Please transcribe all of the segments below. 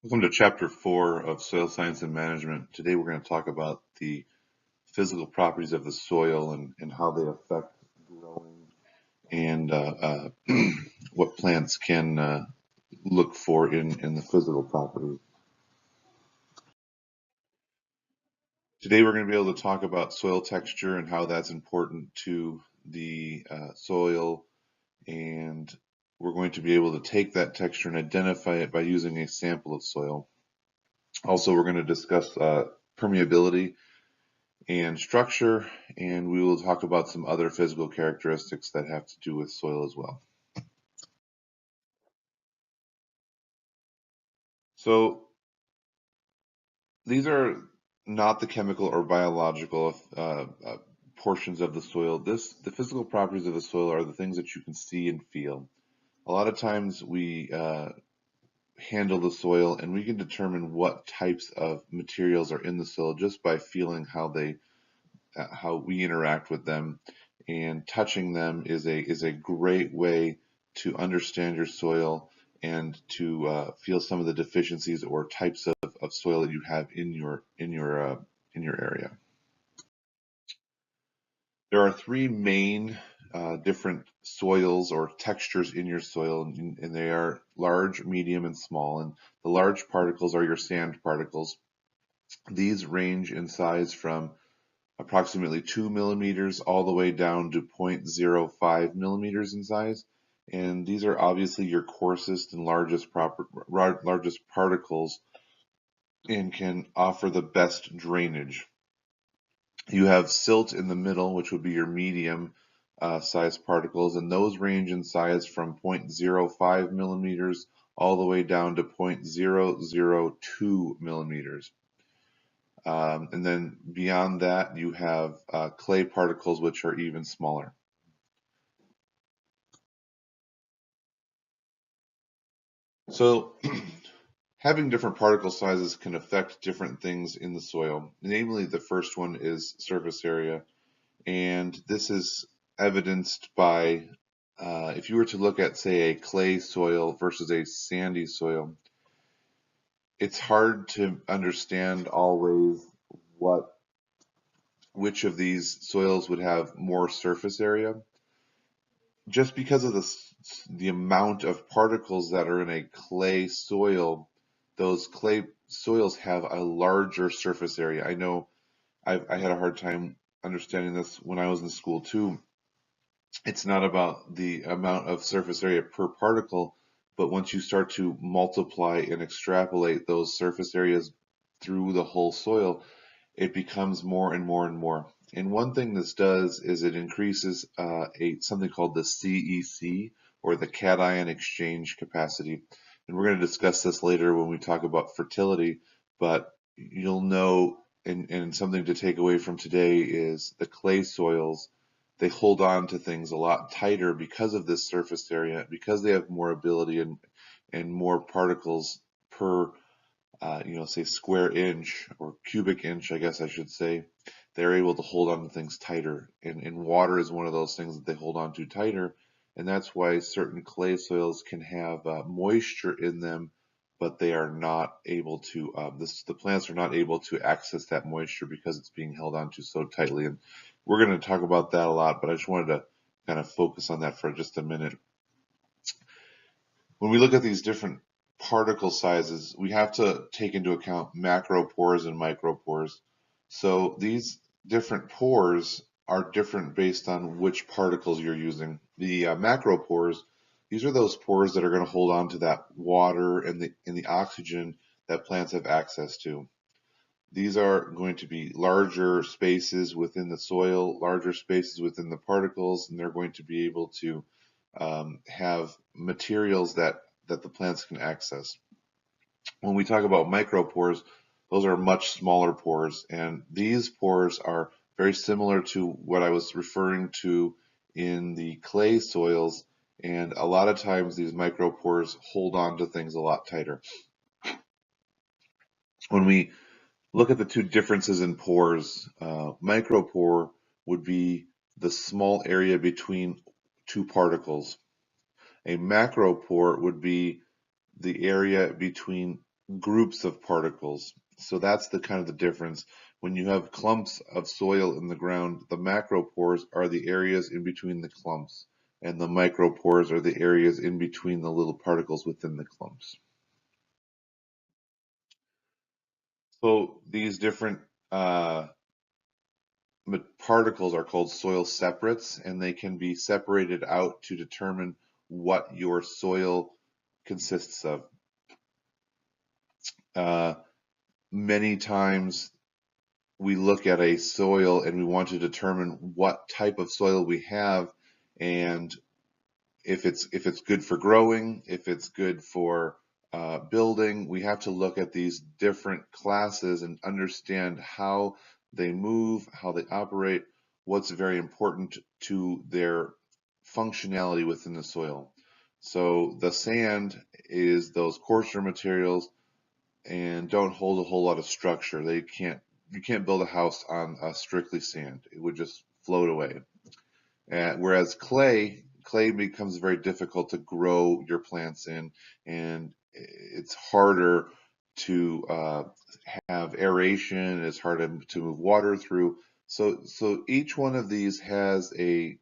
Welcome to Chapter 4 of Soil Science and Management. Today we're going to talk about the physical properties of the soil and how they affect growing and what plants can look for in the physical properties. Today we're going to be able to talk about soil texture and how that's important to the soil, and we're going to be able to take that texture and identify it by using a sample of soil. Also, we're going to discuss permeability and structure, and we will talk about some other physical characteristics that have to do with soil as well. So these are not the chemical or biological portions of the soil. The physical properties of the soil are the things that you can see and feel. A lot of times we handle the soil and we can determine what types of materials are in the soil just by feeling how we interact with them, and touching them is a great way to understand your soil and to feel some of the deficiencies or types of soil that you have in your area. There are three main different soils or textures in your soil, and they are large, medium, and small. And the large particles are your sand particles. These range in size from approximately 2 millimeters all the way down to 0.05 millimeters in size. And these are obviously your coarsest and largest particles and can offer the best drainage. You have silt in the middle, which would be your medium size particles, and those range in size from 0.05 millimeters all the way down to 0.002 millimeters. And then beyond that, you have clay particles, which are even smaller. So having different particle sizes can affect different things in the soil. Namely, the first one is surface area. And this is evidenced by, if you were to look at, say, a clay soil versus a sandy soil, it's hard to understand always which of these soils would have more surface area, just because of the amount of particles that are in a clay soil. Those clay soils have a larger surface area. I know I had a hard time understanding this when I was in school too. It's not about the amount of surface area per particle, but once you start to multiply and extrapolate those surface areas through the whole soil, it becomes more and more and more. And one thing this does is it increases something called the CEC, or the cation exchange capacity. And we're going to discuss this later when we talk about fertility, but you'll know, and something to take away from today is the clay soils, they hold on to things a lot tighter because of this surface area, because they have more ability and more particles per say square inch or cubic inch, I guess I should say. They're able to hold on to things tighter. And water is one of those things that they hold on to tighter. And that's why certain clay soils can have moisture in them, but they are not able to, the plants are not able to access that moisture because it's being held onto so tightly. And we're going to talk about that a lot, but I just wanted to kind of focus on that for just a minute. When we look at these different particle sizes, we have to take into account macropores and micropores. So these different pores are different based on which particles you're using. The macropores, these are those pores that are going to hold on to that water and the oxygen that plants have access to. These are going to be larger spaces within the soil, larger spaces within the particles, and they're going to be able to have materials that the plants can access. When we talk about micropores, those are much smaller pores, and these pores are very similar to what I was referring to in the clay soils, and a lot of times these micropores hold on to things a lot tighter. When we look at the two differences in pores, micropore would be the small area between two particles. A macropore would be the area between groups of particles. So that's the kind of the difference. When you have clumps of soil in the ground, the macropores are the areas in between the clumps, and the micropores are the areas in between the little particles within the clumps. So these different particles are called soil separates, and they can be separated out to determine what your soil consists of. Many times we look at a soil and we want to determine what type of soil we have, and if it's good for growing, if it's good for building. We have to look at these different classes and understand how they move, how they operate, what's very important to their functionality within the soil. So the sand is those coarser materials and don't hold a whole lot of structure. You can't build a house on strictly sand. It would just float away. Whereas clay becomes very difficult to grow your plants in, and it's harder to have aeration. It's harder to move water through. So each one of these has a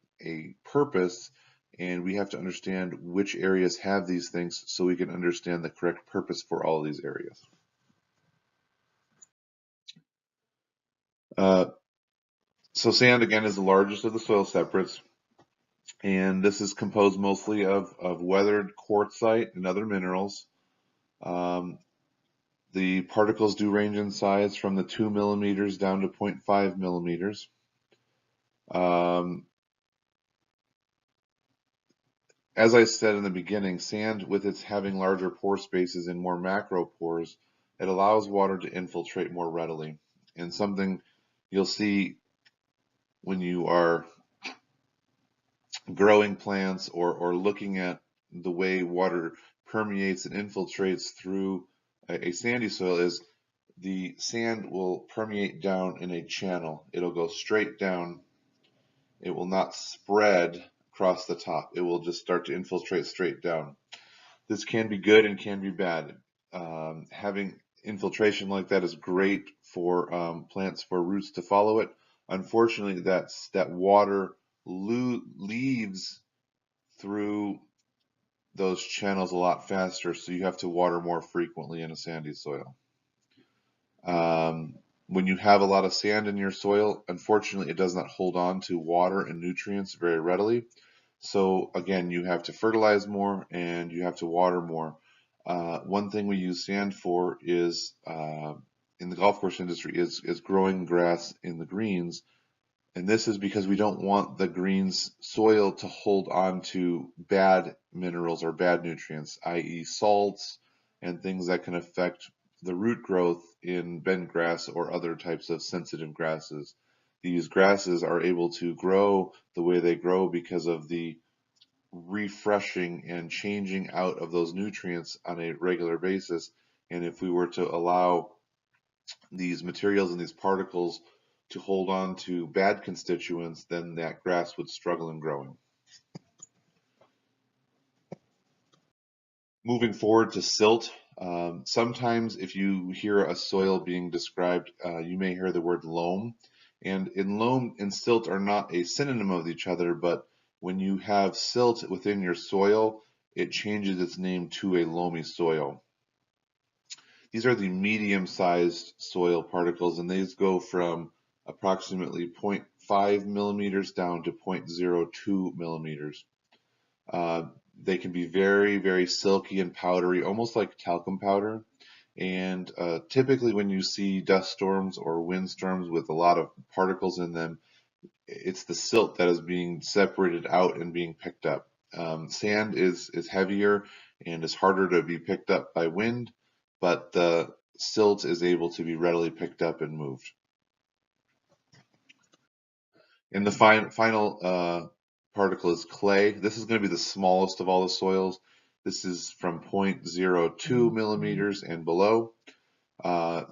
purpose, and we have to understand which areas have these things so we can understand the correct purpose for all of these areas. Uh, so sand, again, is the largest of the soil separates, and this is composed mostly of weathered quartzite and other minerals. Um, the particles do range in size from the 2 millimeters down to 0.5 millimeters. As I said in the beginning, sand, with its having larger pore spaces and more macro pores, it allows water to infiltrate more readily. And something you'll see when you are growing plants or looking at the way water permeates and infiltrates through a sandy soil is the sand will permeate down in a channel. It'll go straight down. It will not spread across the top. It will just start to infiltrate straight down. This can be good and can be bad. Having infiltration like that is great for plants, for roots to follow it. Unfortunately, that water leaves through those channels a lot faster, so you have to water more frequently in a sandy soil. When you have a lot of sand in your soil, unfortunately, it does not hold on to water and nutrients very readily. So again, you have to fertilize more and you have to water more. One thing we use sand for is in the golf course industry is growing grass in the greens. And this is because we don't want the greens soil to hold on to bad minerals or bad nutrients, i.e. salts and things that can affect the root growth in bent grass or other types of sensitive grasses. These grasses are able to grow the way they grow because of the refreshing and changing out of those nutrients on a regular basis. And if we were to allow these materials and these particles to hold on to bad constituents, then that grass would struggle in growing. Moving forward to silt, sometimes if you hear a soil being described, you may hear the word loam. And in loam and silt are not a synonym of each other, but when you have silt within your soil, it changes its name to a loamy soil. These are the medium-sized soil particles, and these go from approximately 0.5 millimeters down to 0.02 millimeters. They can be very, very silky and powdery, almost like talcum powder. And typically when you see dust storms or windstorms with a lot of particles in them, it's the silt that is being separated out and being picked up. Sand is heavier and is harder to be picked up by wind, but the silt is able to be readily picked up and moved. And the final particle is clay. This is going to be the smallest of all the soils. This is from 0.02 millimeters and below.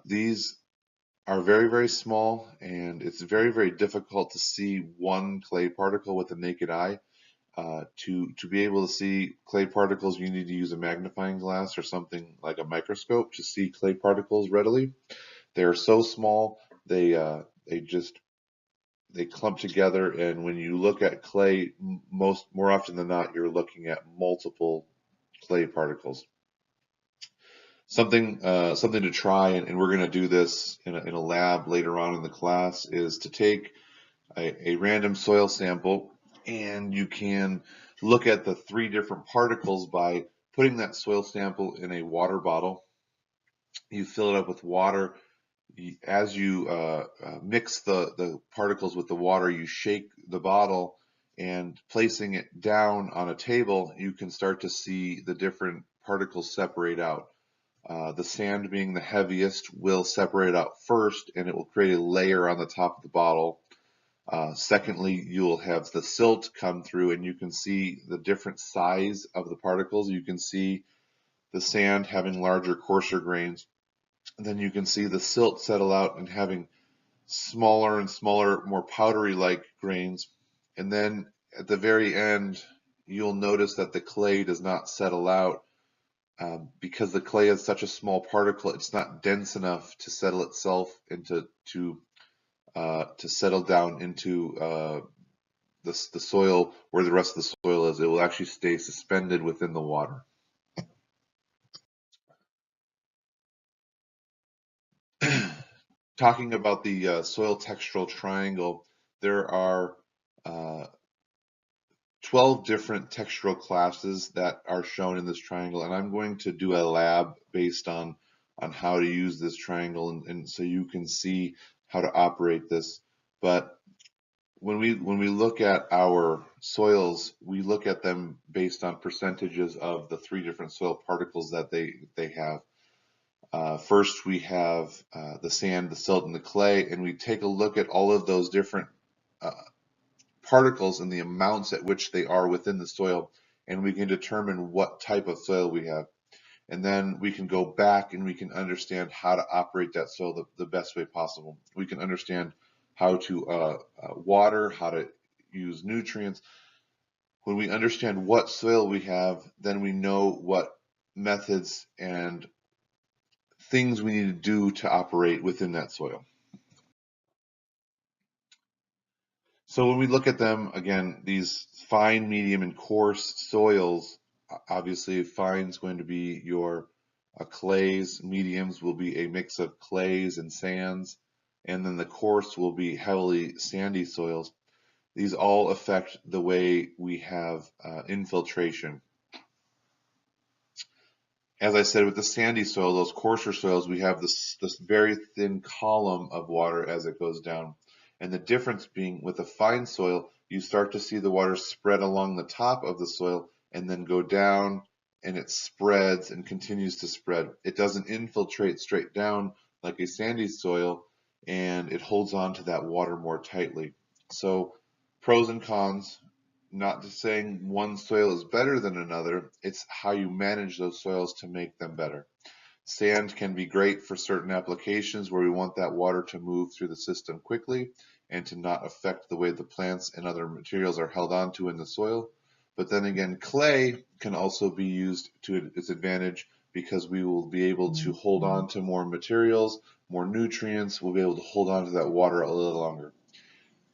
These are very, very small, and it's very, very difficult to see one clay particle with the naked eye. To be able to see clay particles, you need to use a magnifying glass or something like a microscope to see clay particles readily. They are so small, they clump together, and when you look at clay, more often than not, you're looking at multiple clay particles. Something to try, and we're going to do this in a lab later on in the class, is to take a random soil sample, and you can look at the 3 different particles by putting that soil sample in a water bottle. You fill it up with water. As you mix the particles with the water, you shake the bottle, and placing it down on a table, you can start to see the different particles separate out. The sand, being the heaviest, will separate out first, and it will create a layer on the top of the bottle. Secondly, you'll have the silt come through, and you can see the different size of the particles. You can see the sand having larger, coarser grains. And then you can see the silt settle out and having smaller and smaller, more powdery-like grains. And then at the very end, you'll notice that the clay does not settle out because the clay is such a small particle. It's not dense enough to settle itself into to settle down into the soil where the rest of the soil is. It will actually stay suspended within the water. Talking about the soil textural triangle, there are 12 different textural classes that are shown in this triangle, and I'm going to do a lab based on how to use this triangle, and so you can see how to operate this. But when we look at our soils, we look at them based on percentages of the 3 different soil particles that they have. First, we have the sand, the silt, and the clay, and we take a look at all of those different particles and the amounts at which they are within the soil, and we can determine what type of soil we have. And then we can go back and we can understand how to operate that soil the best way possible. We can understand how to water, how to use nutrients. When we understand what soil we have, then we know what methods and things we need to do to operate within that soil. So when we look at them, again, these fine, medium, and coarse soils, obviously fine is going to be your clays, mediums will be a mix of clays and sands, and then the coarse will be heavily sandy soils. These all affect the way we have infiltration. As I said, with the sandy soil, those coarser soils, we have this very thin column of water as it goes down. And the difference being with a fine soil, you start to see the water spread along the top of the soil and then go down, and it spreads and continues to spread. It doesn't infiltrate straight down like a sandy soil, and it holds on to that water more tightly. So pros and cons. Not just saying one soil is better than another, it's how you manage those soils to make them better. Sand can be great for certain applications where we want that water to move through the system quickly and to not affect the way the plants and other materials are held onto in the soil. But then again, clay can also be used to its advantage because we will be able to hold on to more materials, more nutrients. We'll be able to hold on to that water a little longer.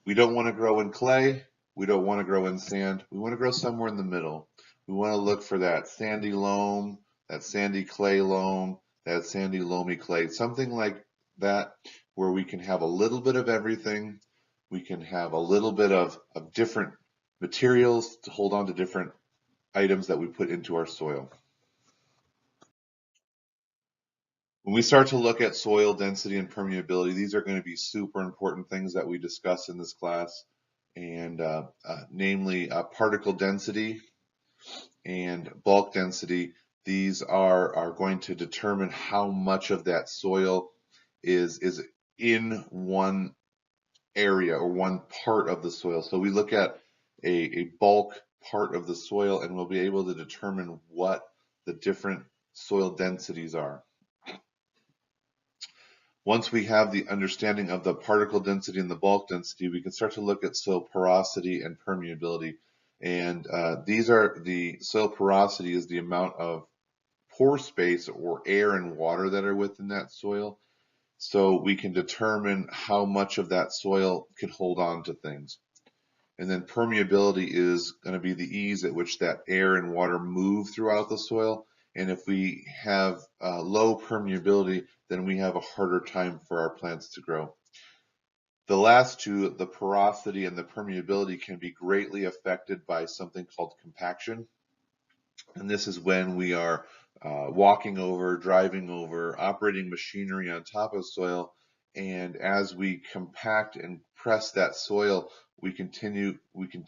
We don't want to grow in clay. We don't want to grow in sand. We want to grow somewhere in the middle. We want to look for that sandy loam, that sandy clay loam, that sandy loamy clay, something like that, where we can have a little bit of everything. We can have a little bit of different materials to hold on to different items that we put into our soil. When we start to look at soil density and permeability, these are going to be super important things that we discuss in this class, and namely particle density and bulk density. These are going to determine how much of that soil is in one area or one part of the soil. So we look at a bulk part of the soil, and we'll be able to determine what the different soil densities are. Once we have the understanding of the particle density and the bulk density, we can start to look at soil porosity and permeability. And these are the soil porosity is the amount of pore space or air and water that are within that soil. So we can determine how much of that soil can hold on to things. And then permeability is going to be the ease at which that air and water move throughout the soil. And if we have low permeability, then we have a harder time for our plants to grow. The last two, the porosity and the permeability, can be greatly affected by something called compaction. And this is when we are walking over, driving over, operating machinery on top of soil. And as we compact and press that soil, we can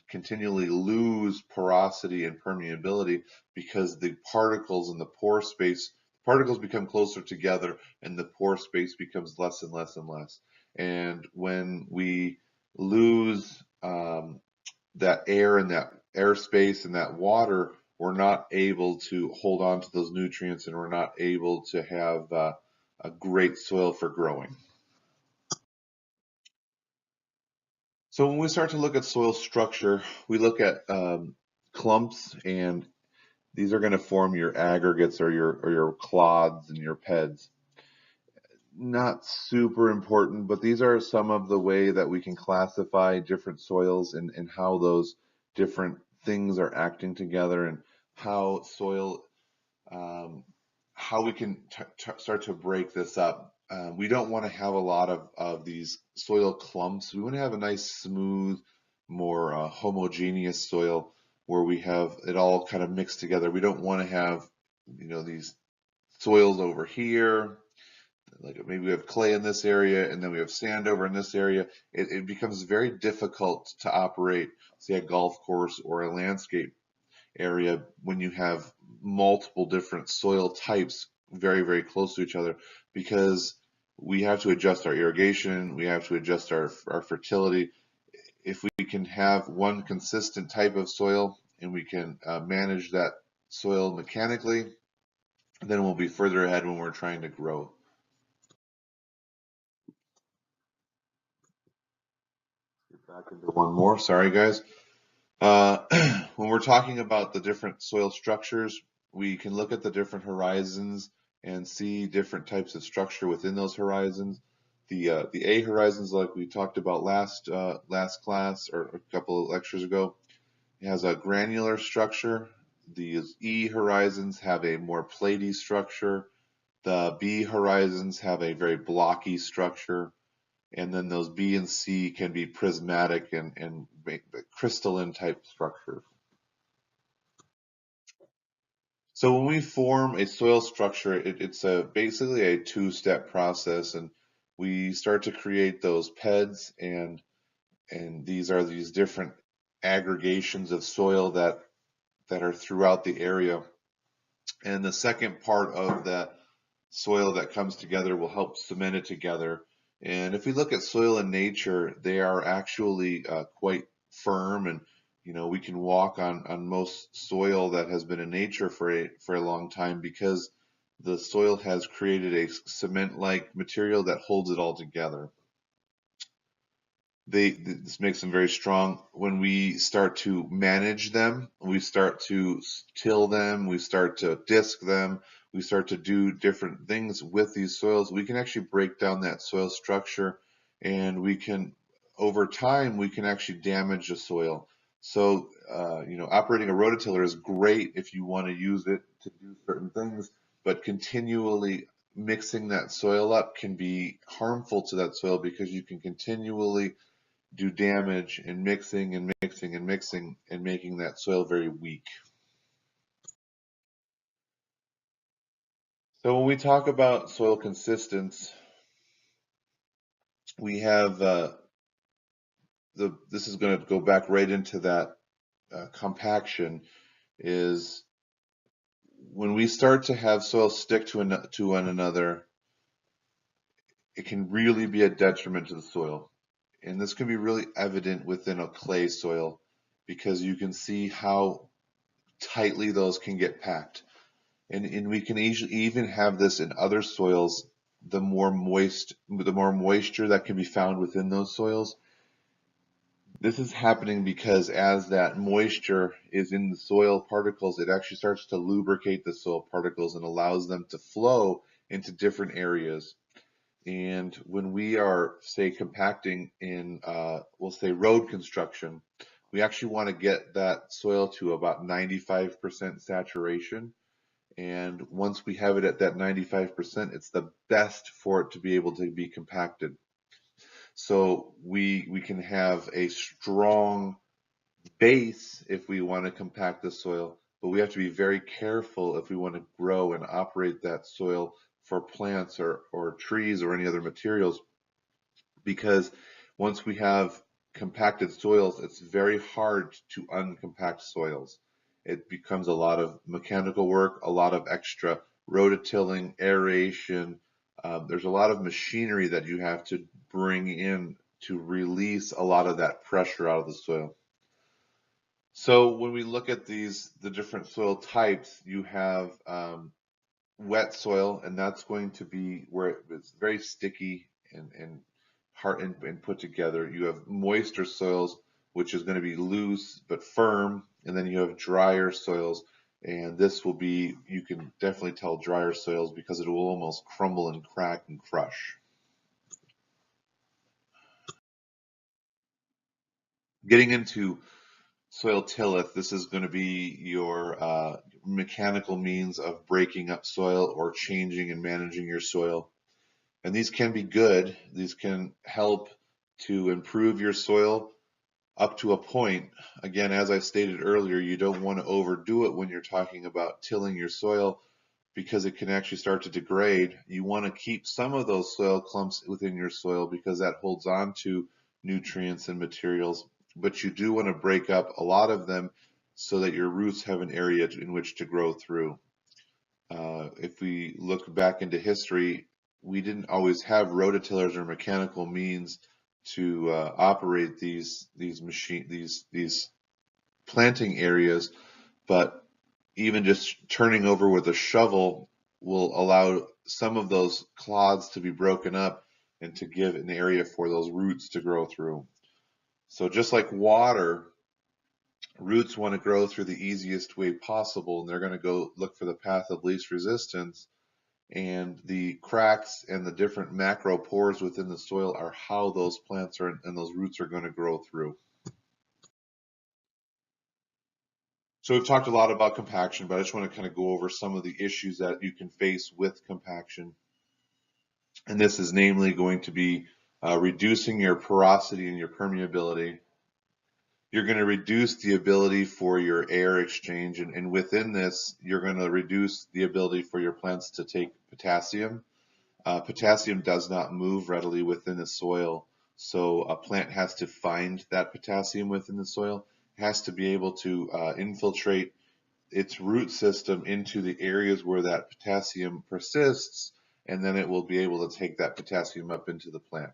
continually lose porosity and permeability because the particles in the pore space, particles become closer together and the pore space becomes less and less and less. And when we lose that air and that airspace and that water, we're not able to hold on to those nutrients and we're not able to have a great soil for growing. So when we start to look at soil structure, we look at clumps, and these are going to form your aggregates or your clods and your PEDs. Not super important, but these are some of the way that we can classify different soils and how those different things are acting together, and how soil, how we can start to break this up. We don't want to have a lot of these soil clumps. We want to have a nice, smooth, more homogeneous soil where we have it all kind of mixed together. We don't want to have, these soils over here, like maybe we have clay in this area and then we have sand over in this area. It becomes very difficult to operate, say, a golf course or a landscape area when you have multiple different soil types very, very close to each other, because we have to adjust our irrigation, we have to adjust our fertility. If we can have one consistent type of soil and we can manage that soil mechanically, then we'll be further ahead when we're trying to grow. Get back into one more. Sorry, guys. Uh, when we're talking about the different soil structures, we can look at the different horizons and see different types of structure within those horizons. The A horizons, like we talked about last class or a couple of lectures ago, it has a granular structure. The E horizons have a more platy structure. The B horizons have a very blocky structure. And then those B and C can be prismatic and crystalline type structures. So when we form a soil structure, it's basically a two-step process, and we start to create those PEDs, and these are these different aggregations of soil that are throughout the area. And the second part of that soil that comes together will help cement it together. And if we look at soil in nature, they are actually quite firm, and we can walk on most soil that has been in nature for a long time because the soil has created a cement-like material that holds it all together. This makes them very strong. When we start to manage them, we start to till them, we start to disc them, we start to do different things with these soils, we can actually break down that soil structure, and we can, over time, we can actually damage the soil. So, operating a rototiller is great if you want to use it to do certain things, but continually mixing that soil up can be harmful to that soil because you can continually do damage in mixing and mixing and mixing and making that soil very weak. So when we talk about soil consistence, we have this is going to go back right into that compaction, is when we start to have soil stick to one another, it can really be a detriment to the soil. And this can be really evident within a clay soil because you can see how tightly those can get packed. And we can even have this in other soils. The more moisture that can be found within those soils, This is happening because as that moisture is in the soil particles, it actually starts to lubricate the soil particles and allows them to flow into different areas. And when we are, say, compacting in, we'll say, road construction, we actually want to get that soil to about 95% saturation. And once we have it at that 95%, it's the best for it to be able to be compacted. So we can have a strong base if we want to compact the soil, but we have to be very careful if we want to grow and operate that soil for plants or trees or any other materials, because once we have compacted soils, it's very hard to uncompact soils. It becomes a lot of mechanical work, a lot of extra rototilling, aeration. There's a lot of machinery that you have to bring in to release a lot of that pressure out of the soil. So when we look at the different soil types, you have wet soil, and that's going to be where it's very sticky and hard and put together. You have moister soils, which is going to be loose but firm, and then you have drier soils, and this will be, you can definitely tell drier soils because it will almost crumble and crack and crush. Getting into soil tilleth, this is going to be your mechanical means of breaking up soil or changing and managing your soil. And these can be good. These can help to improve your soil up to a point. Again, as I stated earlier, you don't want to overdo it when you're talking about tilling your soil because it can actually start to degrade. You want to keep some of those soil clumps within your soil because that holds on to nutrients and materials, but you do want to break up a lot of them so that your roots have an area in which to grow through. If we look back into history, we didn't always have rototillers or mechanical means to operate these planting areas, but even just turning over with a shovel will allow some of those clods to be broken up and to give an area for those roots to grow through. So just like water, roots want to grow through the easiest way possible, and they're going to go look for the path of least resistance. And the cracks and the different macro pores within the soil are how those plants are and those roots are going to grow through. So we've talked a lot about compaction, but I just want to kind of go over some of the issues that you can face with compaction. And this is namely going to be reducing your porosity and your permeability. You're going to reduce the ability for your air exchange, and within this, you're going to reduce the ability for your plants to take potassium. Potassium does not move readily within the soil, so a plant has to find that potassium within the soil. It has to be able to infiltrate its root system into the areas where that potassium persists, and then it will be able to take that potassium up into the plant.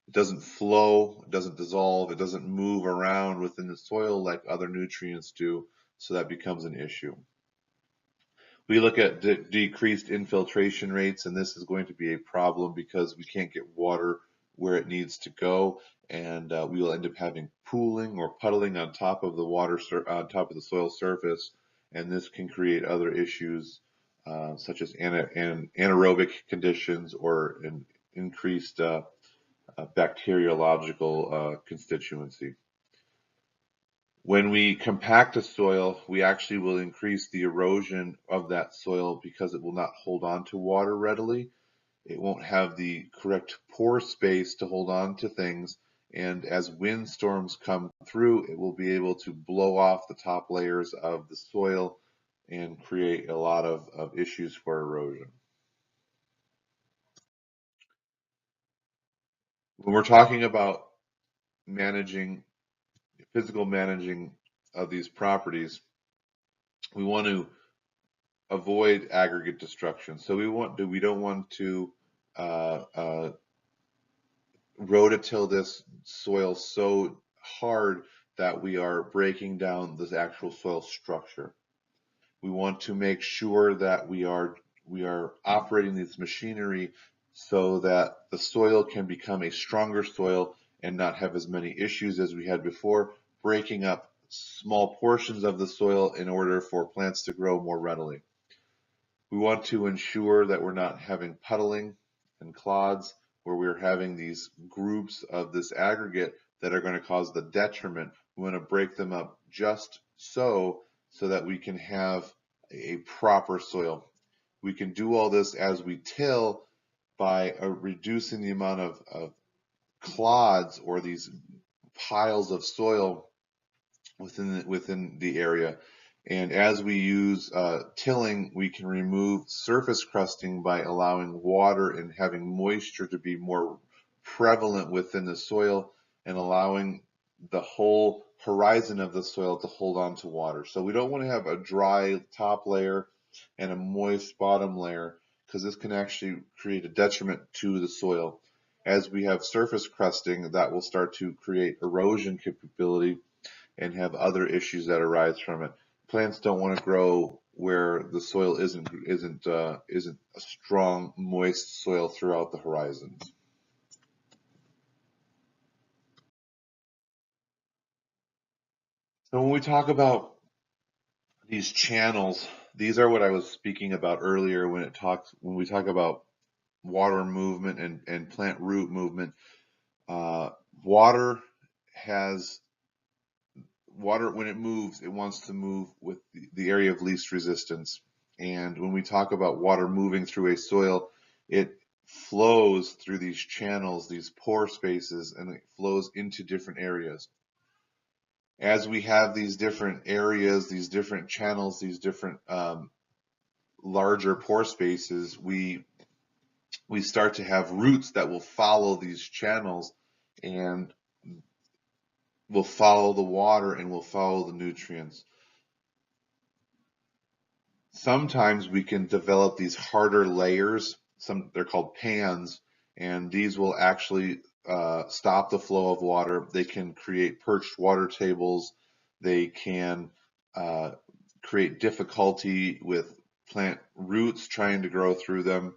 It doesn't flow, it doesn't dissolve, it doesn't move around within the soil like other nutrients do, so that becomes an issue. We look at decreased infiltration rates, and this is going to be a problem because we can't get water where it needs to go, and we will end up having pooling or puddling on top of the on top of the soil surface, and this can create other issues such as anaerobic conditions or an increased bacteriological constituency. When we compact a soil, we actually will increase the erosion of that soil because it will not hold on to water readily. It won't have the correct pore space to hold on to things, and as windstorms come through, it will be able to blow off the top layers of the soil and create a lot of issues for erosion. When we're talking about managing, physical managing of these properties, we want to avoid aggregate destruction. So we don't want to rototill this soil so hard that we are breaking down this actual soil structure. We want to make sure that we are operating this machinery so that the soil can become a stronger soil and not have as many issues as we had before, breaking up small portions of the soil in order for plants to grow more readily. We want to ensure that we're not having puddling and clods where we're having these groups of this aggregate that are going to cause the detriment. We want to break them up just so that we can have a proper soil. We can do all this as we till by reducing the amount of clods or these piles of soil within the area. And as we use tilling, we can remove surface crusting by allowing water and having moisture to be more prevalent within the soil and allowing the whole horizon of the soil to hold on to water. So we don't want to have a dry top layer and a moist bottom layer, because this can actually create a detriment to the soil. As we have surface crusting, that will start to create erosion capability and have other issues that arise from it. Plants don't want to grow where the soil isn't a strong, moist soil throughout the horizons. So when we talk about these channels, these are what I was speaking about earlier when we talk about water movement and plant root movement. Uh, water has water, when it moves, it wants to move with the area of least resistance. And when we talk about water moving through a soil, it flows through these channels, these pore spaces, and it flows into different areas. As we have these different areas, these different channels, these different larger pore spaces, we start to have roots that will follow these channels and will follow the water and will follow the nutrients. Sometimes we can develop these harder layers. They're called pans, and these will actually stop the flow of water. They can create perched water tables. They can create difficulty with plant roots trying to grow through them,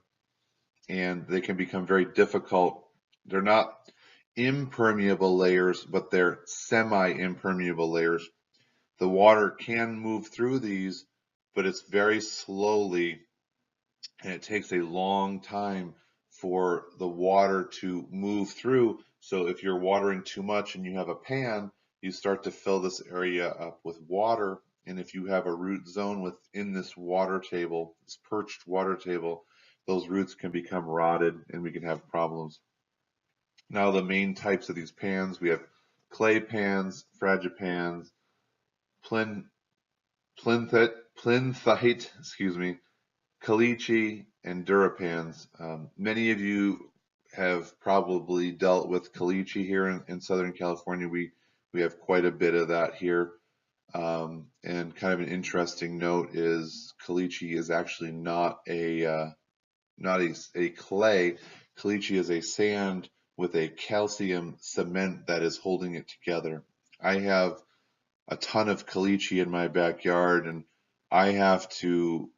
and they can become very difficult. They're not impermeable layers, but they're semi-impermeable layers. The water can move through these, but it's very slowly, and it takes a long time for the water to move through. So if you're watering too much and you have a pan, you start to fill this area up with water. And if you have a root zone within this water table, this perched water table, those roots can become rotted and we can have problems. Now the main types of these pans, we have clay pans, frangipans, plinthite, caliche, and durapans. Many of you have probably dealt with caliche here in Southern California. We have quite a bit of that here. And kind of an interesting note is caliche is actually not a clay. Caliche is a sand with a calcium cement that is holding it together. I have a ton of caliche in my backyard, and I have to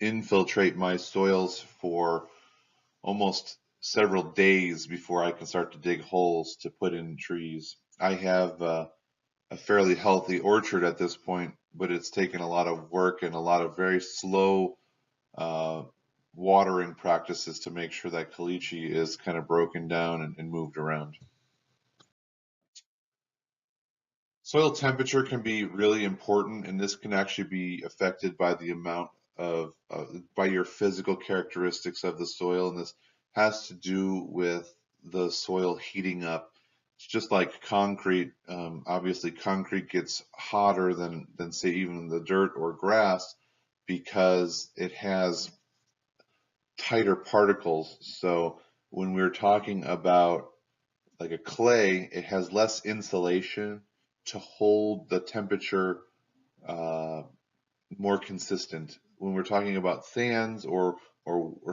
infiltrate my soils for almost several days before I can start to dig holes to put in trees. I have a fairly healthy orchard at this point, but it's taken a lot of work and a lot of very slow uh, watering practices to make sure that caliche is kind of broken down and moved around. Soil temperature can be really important, and this can actually be affected by the amount of, by your physical characteristics of the soil, and this has to do with the soil heating up. It's just like concrete. Obviously, concrete gets hotter than say even the dirt or grass because it has tighter particles. So when we're talking about like a clay, it has less insulation to hold the temperature uh, more consistent. When we're talking about sands or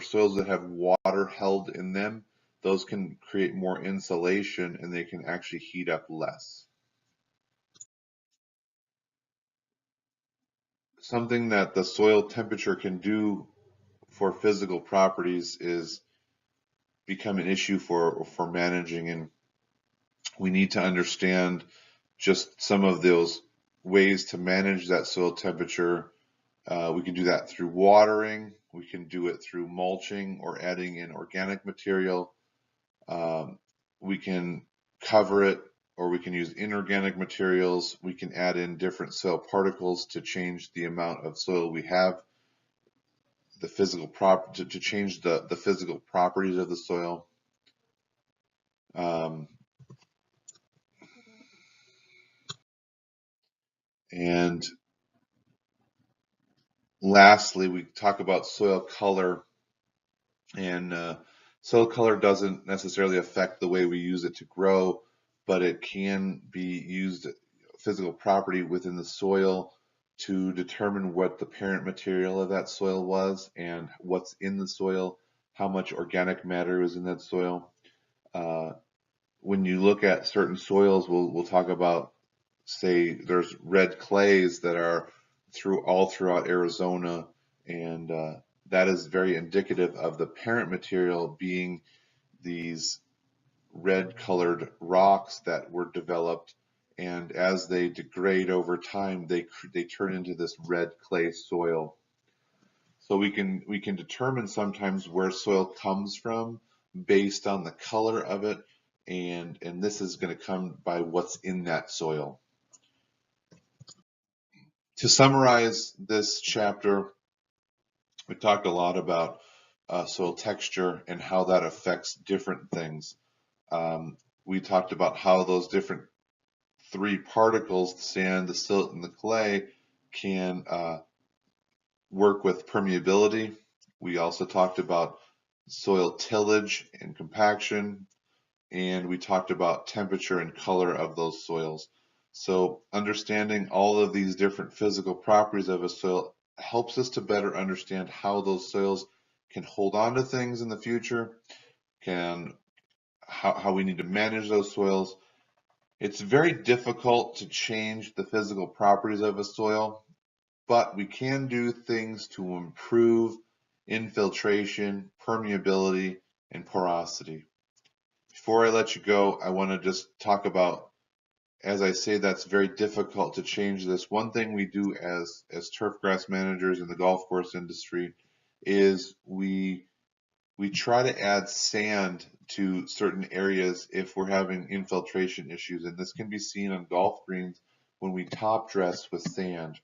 soils that have water held in them, those can create more insulation and they can actually heat up less. Something that the soil temperature can do for physical properties is become an issue for managing and We need to understand just some of those ways to manage that soil temperature. We can do that through watering. We can do it through mulching or adding in organic material. Um, we can cover it, or we can use inorganic materials. We can add in different soil particles to change the amount of soil we have, the physical to change the physical properties of the soil. Um, and lastly, we talk about soil color, and soil color doesn't necessarily affect the way we use it to grow, but it can be used, physical property within the soil, to determine what the parent material of that soil was and what's in the soil, how much organic matter is in that soil. Uh, when you look at certain soils, we'll talk about, say, there's red clays that are all throughout Arizona, and that is very indicative of the parent material being these red colored rocks that were developed, and as they degrade over time, they turn into this red clay soil. So we can determine sometimes where soil comes from based on the color of it, and this is going to come by what's in that soil. To summarize this chapter, we talked a lot about soil texture and how that affects different things. We talked about how those different three particles, the sand, the silt, and the clay, can work with permeability. We also talked about soil tillage and compaction, and we talked about temperature and color of those soils. So understanding all of these different physical properties of a soil helps us to better understand how those soils can hold on to things in the future, how we need to manage those soils. It's very difficult to change the physical properties of a soil, but we can do things to improve infiltration, permeability, and porosity. Before I let you go, I want to just talk about, as I say, that's very difficult to change this. One thing we do as turf grass managers in the golf course industry is we try to add sand to certain areas if we're having infiltration issues, and this can be seen on golf greens when we top dress with sand.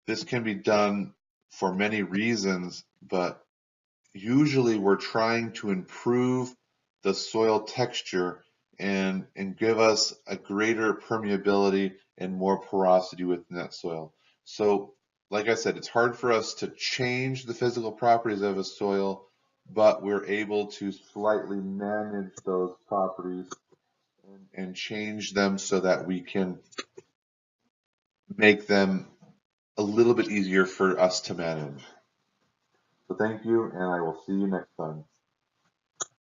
This can be done for many reasons, but usually we're trying to improve the soil texture and give us a greater permeability and more porosity within that soil. So, like I said, it's hard for us to change the physical properties of a soil, but we're able to slightly manage those properties and change them so that we can make them a little bit easier for us to manage. So thank you, and I will see you next time.